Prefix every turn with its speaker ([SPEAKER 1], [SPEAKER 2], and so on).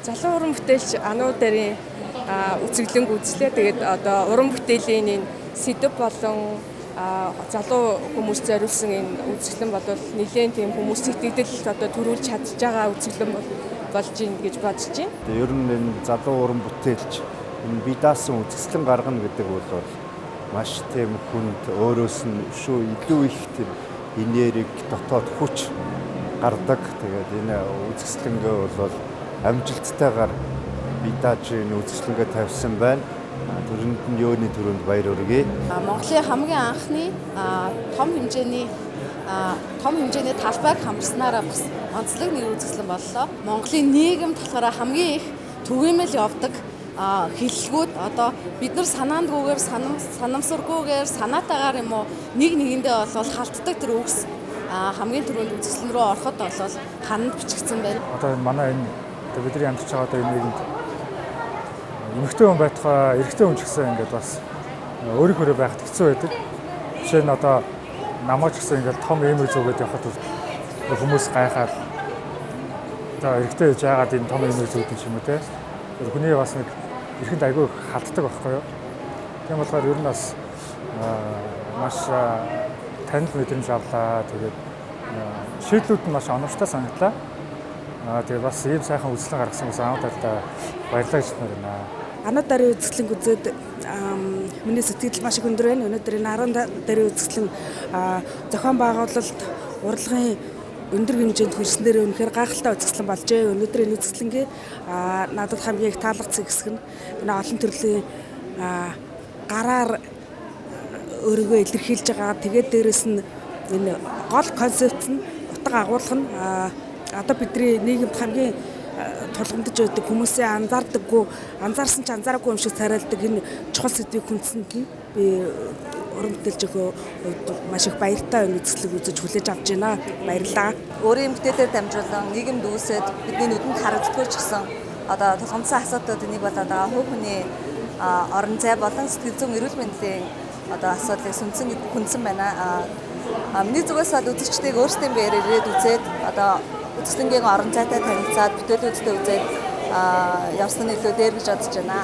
[SPEAKER 1] Залуу уран бүтээлч Ануу дарын үзэсгэлэнг үзлээ. Тэгээд одоо уран бүтээлийн энэ сэдв болон залуу хүмүүст зориулсан энэ үзэсгэлэн бодвол нэлээд тийм хүмүүс сэтгэгдэл одоо төрүүлж чадж байгаа үзэсгэлэн болж ийн гэж бодож байна.
[SPEAKER 2] Ер нь энэ залуу уран бүтээлч энэ бие даасан үзэсгэлэн гаргана гэдэг бол маш тийм хүнд өөрөөс нь шүү илүү их тийм энерги дотоод хүч гардаг. Тэгээд энэ үзэсгэлэнгээ бол амжилттайгаар бие дааж энэ үзэсгэлэнгээ тавьсан байна. Төрөнд нь юуны төрөнд баяр хүргэе.
[SPEAKER 3] Монголын хамгийн анхны том хэмжээний талбайг хамарснараа бас онцлог нэг үзэсгэлэн боллоо. Монголын нийгэмд болохоор хамгийн их түгээмэл явдаг хэллэгүүд одоо бид нар санаандгүйгээр санамсаргүйгээр санаатаагаар юм уу нэг нэгэндээ бол халтдаг тэр үгс хамгийн түрүүнд үзэсгэлэн рүү ороход бол ханад бичигдсэн байна.
[SPEAKER 4] Одоо манай энэ бидний амьдарч байгаа одоо энэ нийгэмд эмэгтэй хүн байтугай эрэгтэй хүн ч гэсэн ингээд бас өөрийнхөө байхад хэцүү байдаг. Жишээ нь одоо намаач гэсэн ингээд том эмэг зүгээд явхад хүмүүс гайхаад одоо эрэгтэй гэж яагаад энэ том эмэг зүгдэн ч юм уу те. Хүний бас нэг эрхэнд айгүй халтдаг байхгүй юу. Тийм болохоор ер нь бас маш танил мэдрэмж авлаа. Тэгээд шийдлүүд нь маш оновчтой санагдлаа. Тэгээд бас ийм сайхан үзэсгэлэн гаргасан хүмүүс Ануу дартай баярлалаа гэж байна.
[SPEAKER 5] Ануу дарын үзэсгэлэнг үзээд миний сэтгэл маш их өндөр байна. Өнөөдөр энэ 10 дарын үзэсгэлэн зохион байгуулалт урлагийн өндөр хэмжээнд хүрсэн дээр үнэхээр гайхалтай үзэсгэлэн болжээ. Өнөөдөр энэ үзэсгэлэнгээ надад хамгийн их таалагдсан хэсэг нь энэ олон төрлийн гараар өөрийгөө илэрхийлж байгаа. Тэгээд дээрэс нь энэ гол концепц нь утга агуулга нь одоо бидний нийгэмд хамгийн тулгамдж байдаг хүмүүсээ анзаарсан ч анзаараагүй юм шиг царайлдаг энэ чухал сэдвийг хүндсэнд нь би уран бүтээлчийнхөө маш их баяртай энэ үзэсгэлэг үзэж хүлээж авч байна. Баярлалаа.
[SPEAKER 6] Өөрийн эмгтээдээр дамжуулан нийгэмд үүсээд бидний нүдэнд харагддаггүй ч гэсэн одоо тулгамдсан асуудлууд энийг болоод байгаа хувь хүний орон зай болон сэтгэл зүйн эрүүл мэндийн одоо асуудлыг хүндсэн байна. Миний зүгээс бол үзэгчдийг өөрсдийн биеэр ирээд үзээд одоо үзэсгэлэнгийн орон зайтай танилцаад бүтээлүүдтэй үзээд явсан нь илүү дээр гэж бодож байна.